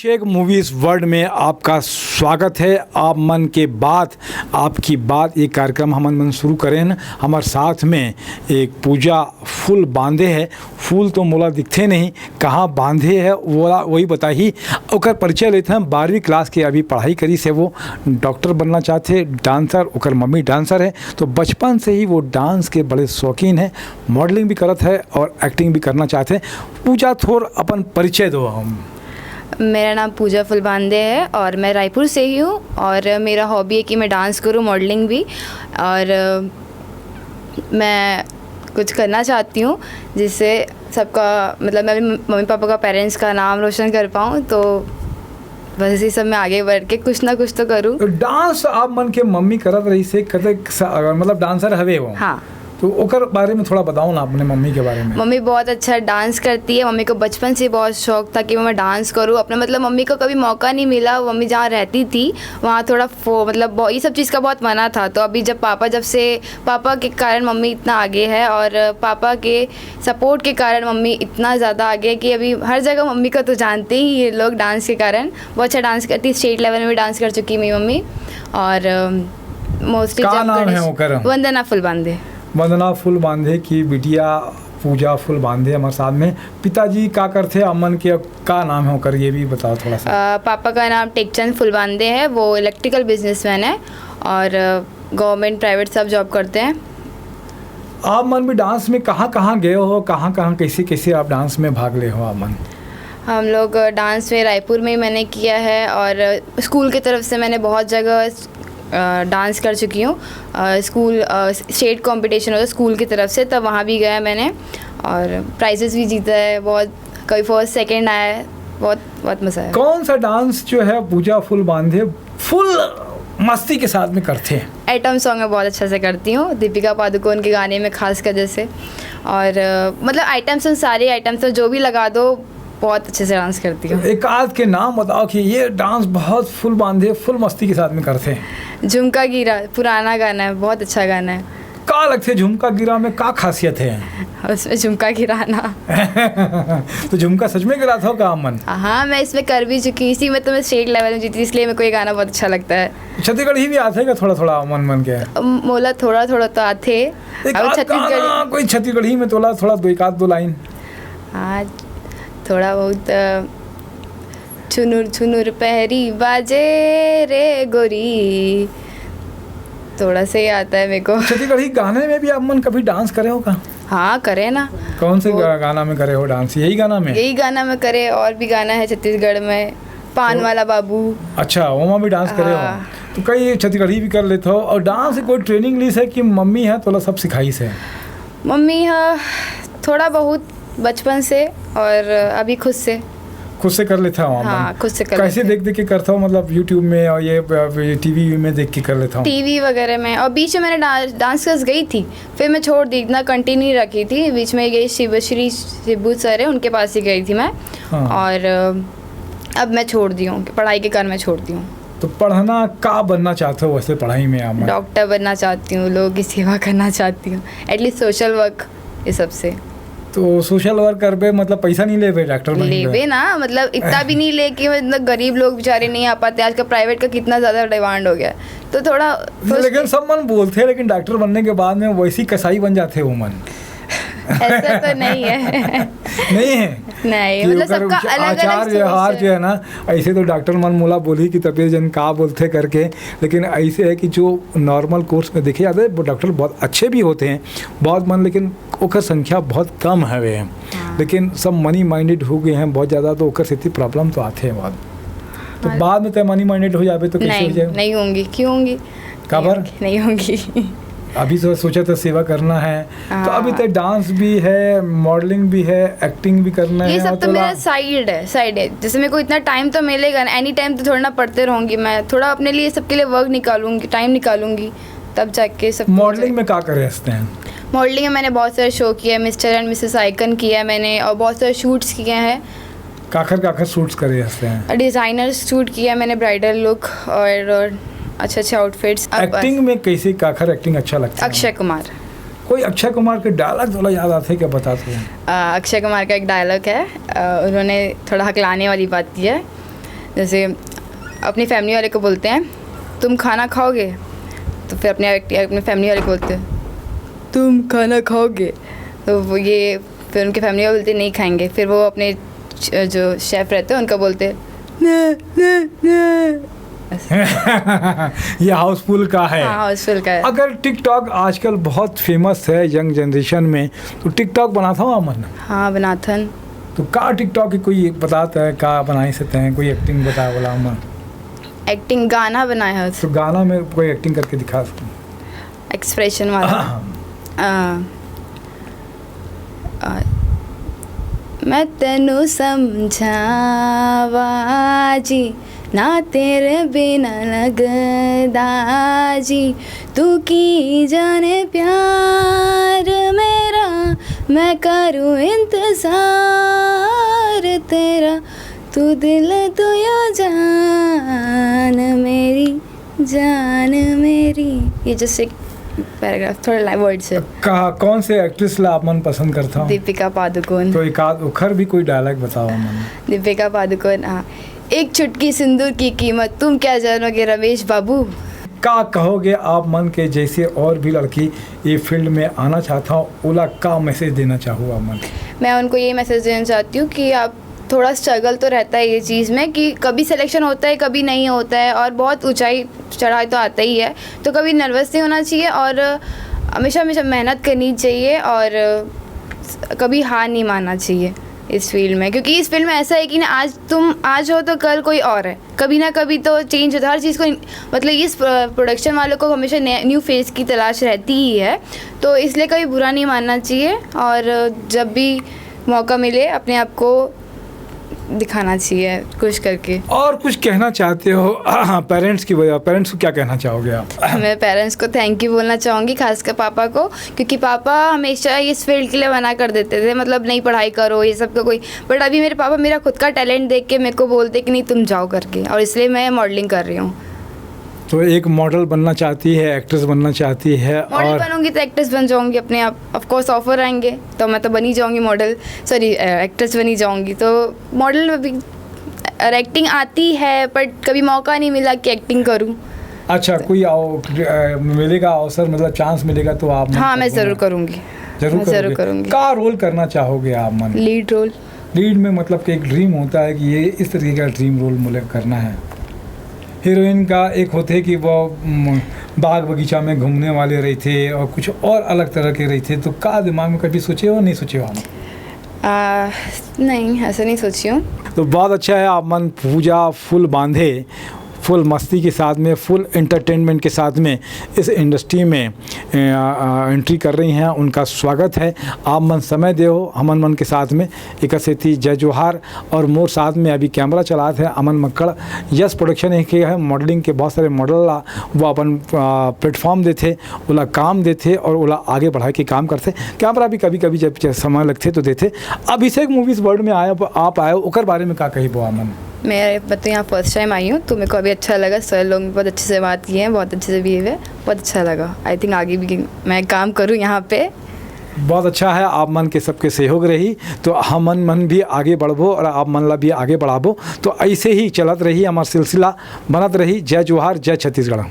अभिषेक movies world में आपका स्वागत है। आप मन के बात आपकी बात ये कार्यक्रम हम मन शुरू करें न। हमारे साथ में एक पूजा फूल बांधे है। फूल तो मोला दिखते नहीं, कहाँ बांधे है वो वही बताही। ओकर परिचय लेते हैं। 12वीं क्लास के अभी पढ़ाई करी से वो डॉक्टर बनना चाहते, डांसर। ओकर मम्मी डांसर है, तो बचपन से ही वो डांस के बड़े शौकीन है। मॉडलिंग भी करत है और एक्टिंग भी करना चाहते हैं। पूजा थोड़ा अपन परिचय दो। हम मेरा नाम पूजा फुलबांदे है और मैं रायपुर से ही हूँ। और मेरा हॉबी है कि मैं डांस करूँ, मॉडलिंग भी। और मैं कुछ करना चाहती हूँ जिससे सबका मतलब मैं मम्मी पापा का, पेरेंट्स का नाम रोशन कर पाऊँ। तो बस इसी सब में आगे बढ़ के कुछ ना कुछ तो करूँ। तो डांस आप मन के मम्मी करत रही से कते मतलब डांसर हवे वो? हाँ। तो ओकर बारे में थोड़ा बताओ ना अपने मम्मी के बारे में। मम्मी बहुत अच्छा डांस करती है। मम्मी को बचपन से बहुत शौक था कि मैं डांस करूँ। अपने मतलब मम्मी को कभी मौका नहीं मिला। मम्मी जहाँ रहती थी वहाँ थोड़ा मतलब ये सब चीज़ का बहुत मना था। तो अभी जब से पापा के कारण मम्मी इतना आगे है और पापा के सपोर्ट के कारण मम्मी इतना ज़्यादा आगे है कि अभी हर जगह मम्मी को तो जानते ही ये लोग डांस के कारण। बहुत अच्छा डांस करती, स्टेट लेवल में भी डांस कर चुकी मेरी मम्मी। और मोस्टली क्या नाम है ओकर? वंदना फुलबांदे। वंदना फुलबांदे की बिटिया पूजा फुलबांदे हमारे साथ में। पिताजी क्या करते अमन के, का नाम है होकर ये भी बताओ थोड़ा सा। पापा का नाम टेकचंद फुलबांदे है। वो इलेक्ट्रिकल बिजनेसमैन है और गवर्नमेंट प्राइवेट सब जॉब करते हैं। आप मन भी डांस में कहाँ गए हो, कहाँ कैसे आप डांस में भाग ले हो? आप मन हम लोग डांस में रायपुर में ही मैंने किया है और स्कूल की तरफ से मैंने बहुत जगह डांस कर चुकी हूँ। स्कूल स्टेट कंपटीशन होता है स्कूल की तरफ से, तब वहाँ भी गया मैंने और प्राइजेस भी जीता है बहुत। कभी फर्स्ट सेकंड आया है। बहुत मज़ा है। कौन सा डांस जो है पूजा फुलबांदे फुल मस्ती के साथ में करते हैं? आइटम सॉन्ग में बहुत अच्छा से करती हूँ, दीपिका पादुकोण के गाने में खास कर जैसे। और मतलब आइटम सॉन्ग, सारे आइटम सॉन्ग जो भी लगा दो बहुत अच्छे से डांस करती हूँ। एक आध के नाम बताओ कि ये डांस बहुत फुल बांधे फुल मस्ती के साथ में करते हैं। झुमका गिरा पुराना गाना है, बहुत अच्छा गाना है। का लगते झुमका गिरा में क्या खासियत है उसमें? झुमका गिराना तो झुमका सच में गिरा था का मन? हाँ, मैं इसमें कर भी चुकी। इसी में तो मैं स्टेट लेवल में जीती, इसलिए मेरे को ये गाना बहुत अच्छा लगता है। छत्तीसगढ़ ही भी आते का थोड़ा मन के मोला थोड़ा तो आते। छत्तीसगढ़ कोई छत्तीसगढ़ी में थोड़ा दो लाइन? हाँ, थोड़ा बहुत। छुनुर पहरी बाजे रे गोरी, थोड़ा से ही आता है मेरे को। छत्तीसगढ़ी गाने में भी आप मन कभी डांस करे हो का? हाँ, करे ना। कौन से गाना में करे हो डांस? यही गाना में करे। और भी गाना है छत्तीसगढ़ में, पान वाला बाबू। अच्छा, वहाँ भी डांस करे हो? तो कई छत्तीसगढ़ी भी कर लेते हो। और डांस की कोई ट्रेनिंग ली है कि मम्मी है थोड़ा सब सिखाई से? मम्मी है थोड़ा बहुत बचपन से और अभी खुद से कर लेता हूँ। हाँ, खुद से कर। कैसे देख के करता हूँ? मतलब यूट्यूब में और ये टीवी में देख के कर लेता हूँ। टीवी वगैरह में। और बीच में मैंने डांस क्लास गई थी, फिर मैं छोड़ दी, इतना कंटिन्यू रखी थी। बीच में गई शिबू सर है, उनके पास ही गई थी मैं। हाँ। और अब मैं छोड़ दी हूँ, पढ़ाई के कारण मैं छोड़ दी हूँ। तो पढ़ना का बनना चाहते हो वैसे पढ़ाई में? आप? डॉक्टर बनना चाहती हूँ, लोगों की सेवा करना चाहती हूँ, एटलीस्ट सोशल वर्क ये सबसे। तो सोशल वर्क करबे मतलब पैसा नहीं लेबे? डॉक्टर लेबे ना, मतलब इतना भी नहीं ले कि मतलब गरीब लोग बेचारे नहीं आ पाते। आजकल प्राइवेट का कितना ज़्यादा डिमांड हो गया, तो थोड़ा। लेकिन सब मन बोलते हैं, लेकिन डॉक्टर बनने के बाद में वैसी कसाई बन जाते हो मन। ऐसा तो नहीं है। नहीं, मतलब सबका अलग व्यवहार जो है ना, ऐसे तो डॉक्टर मन मोला बोली कि तबियत जन का बोलते करके, लेकिन ऐसे है कि जो नॉर्मल कोर्स में देखे जाते हैं वो डॉक्टर बहुत अच्छे भी होते हैं बहुत मन, लेकिन ओकर संख्या बहुत कम है। हाँ। लेकिन सब मनी माइंडेड हो गए हैं बहुत ज़्यादा, तो ओकर से प्रॉब्लम तो आते हैं बहुत। तो हाँ। बाद में तो मनी माइंडेड हो जाए तो कैसे हो जाए? नहीं होंगी। क्यों होंगी? काबर नहीं होंगी? अभी तो सोचा था सेवा करना है। तो अभी तक डांस भी है, मॉडलिंग भी है, एक्टिंग भी करना है। ये सब तो मेरा साइड है। जैसे मेरे को इतना टाइम तो मिलेगा ना, एनी टाइम तो थोड़ा ना पढ़ते रहूँगी मैं। थोड़ा अपने लिए सबके लिए वर्क निकालूंगी, टाइम निकालूंगी, तब जाके सब। मॉडलिंग में क्या कर रहे हैं? मॉडलिंग में मैंने बहुत सारे शो किया है, मिस्टर एंड मिसेस आइकन किया है मैंने, और बहुत सारे शूट्स किए हैं। काखर शूट्स करे हैं? डिज़ाइनर शूट किया मैंने, ब्राइडल लुक और अच्छे आउटफिट्स। एक्टिंग में कैसे काखर एक्टिंग अच्छा लगता है? अक्षय कुमार। कोई अक्षय कुमार के डायलॉग थोड़ा याद आते हैं क्या, बताते हैं? अक्षय कुमार का एक डायलॉग है, उन्होंने थोड़ा हकलाने वाली बात की है जैसे अपनी फैमिली वाले को बोलते हैं तुम खाना खाओगे, तो फिर अपने फैमिली वाले को बोलते हैं तुम खाना खाओगे, तो वो ये फिर उनके फैमिली वाले बोलते नहीं खाएंगे, फिर वो अपने जो शेफ़ रहते हैं उनका बोलते हैं ये हाउसफुल का है। हाँ, हाउसफुल का है। अगर टिकटॉक आजकल बहुत फेमस है यंग जनरेशन में, तो टिकटॉक बनाता हूँ अमन? हाँ, बनाथन। तो का टिकटॉक की कोई बताता है का बनाई सकते हैं, कोई एक्टिंग बताया बोला अमन? एक्टिंग गाना बनाया है तो गाना में कोई एक्टिंग करके दिखा सकते हैं? एक्सप्रेशन वाला। मैं तेनू समझावा जी, ना तेरे बिना लगदा जी, तू की जाने प्यार मेरा, मैं करूँ इंतज़ार तेरा, तू दिल तू यो जान मेरी, जान मेरी। ये जैसे पैराग्राफ थोड़ा वर्ड्स है। कौन से एक्ट्रेस ला आप मन पसंद करता हूँ? दीपिका पादुकोण। तो एक आध उखर भी कोई डायलॉग बताओ मन। दीपिका पादुकोण, हाँ। एक चुटकी सिंदूर की कीमत तुम क्या जानोगे रमेश बाबू। का कहोगे आप मन के जैसे और भी लड़की ये फील्ड में आना चाहता हूँ, ओला का मैसेज देना चाहूँ आप मन? मैं उनको ये मैसेज देना चाहती हूँ कि आप थोड़ा स्ट्रगल तो रहता है ये चीज़ में, कि कभी सिलेक्शन होता है कभी नहीं होता है, और बहुत ऊंचाई चढ़ाई तो आता ही है, तो कभी नर्वस नहीं होना चाहिए और हमेशा हमेशा मेहनत करनी चाहिए और कभी हार नहीं मानना चाहिए इस फील्ड में, क्योंकि इस फील्ड में ऐसा है कि ना आज तुम आज हो तो कल कोई और है, कभी ना कभी तो चेंज होता है हर चीज़ को। मतलब इस प्रोडक्शन वालों को हमेशा न्यू फेस की तलाश रहती ही है, तो इसलिए कभी बुरा नहीं मानना चाहिए और जब भी मौका मिले अपने आप को दिखाना चाहिए कुछ करके। और कुछ कहना चाहते हो पेरेंट्स की वजह, पेरेंट्स को क्या कहना चाहोगे आप? मैं पेरेंट्स को थैंक यू बोलना चाहूँगी, खासकर पापा को, क्योंकि पापा हमेशा इस फील्ड के लिए मना कर देते थे, मतलब नहीं पढ़ाई करो ये सब का कोई, बट अभी मेरे पापा मेरा खुद का टैलेंट देख के मेरे को बोलते कि नहीं तुम जाओ करके, और इसलिए मैं मॉडलिंग कर रही हूँ। तो एक मॉडल बनना चाहती है, एक्ट्रेस बनना चाहती है? मॉडल बनूंगी तो एक्ट्रेस बन जाऊंगी अपने आप, ऑफ कोर्स ऑफर आएंगे तो मैं तो बनी जाऊंगी मॉडल, सॉरी एक्ट्रेस बनी जाऊंगी। तो मॉडल में भी एक्टिंग आती है बट कभी मौका नहीं मिला कि एक्टिंग करूं। अच्छा, कोई मिलेगा अवसर, मतलब चांस मिलेगा तो आप? हाँ, मैं ज़रूर करूँगी, ज़रूर करूँगी। क्या रोल करना चाहोगे आप मन? Lead role. लीड में मतलब कि एक ड्रीम होता है कि ये इस तरीके का ड्रीम रोल मुझे करना है। हीरोइन का एक होते है कि वो बाग बगीचा में घूमने वाले रहे थे और कुछ और अलग तरह के रहे थे, तो का दिमाग में कभी सोचे हो नहीं सोचे हो हम? नहीं, ऐसा नहीं सोची हूँ। तो बहुत अच्छा है, आप मन पूजा फुल बांधे, फुल मस्ती के साथ में, फुल एंटरटेनमेंट के साथ में इस इंडस्ट्री में एंट्री कर रही हैं, उनका स्वागत है। आप मन समय दे हो अमन मन के साथ में। एक से थी जय जोहार और मोर साथ में अभी कैमरा चला थे अमन मक्कड़। यस प्रोडक्शन एक है, मॉडलिंग के बहुत सारे मॉडल वो अपन प्लेटफॉर्म देते, ओला काम देते और ओला आगे बढ़ा के काम करते। कैमरा भी कभी कभी जब समय लगते तो देते। अभिषेक मूवीज़ वर्ल्ड में आया आप आए हो, ओकर बारे में क्या कही बो अमन? मैं तो यहाँ फर्स्ट टाइम आई हूँ, तो मेरे को अभी अच्छा लगा, सर लोग बहुत अच्छे से बात किए हैं, बहुत अच्छे से बिहेव है, बहुत अच्छा लगा। आई थिंक आगे भी मैं काम करूँ यहाँ पे। बहुत अच्छा है, आप मन के सबके सहयोग रही तो हम मन भी आगे बढ़बो और आप मन ला भी आगे बढ़ाबो। तो ऐसे ही चलत रही, हमारा सिलसिला बनत रही। जय जोहार, जय छत्तीसगढ़।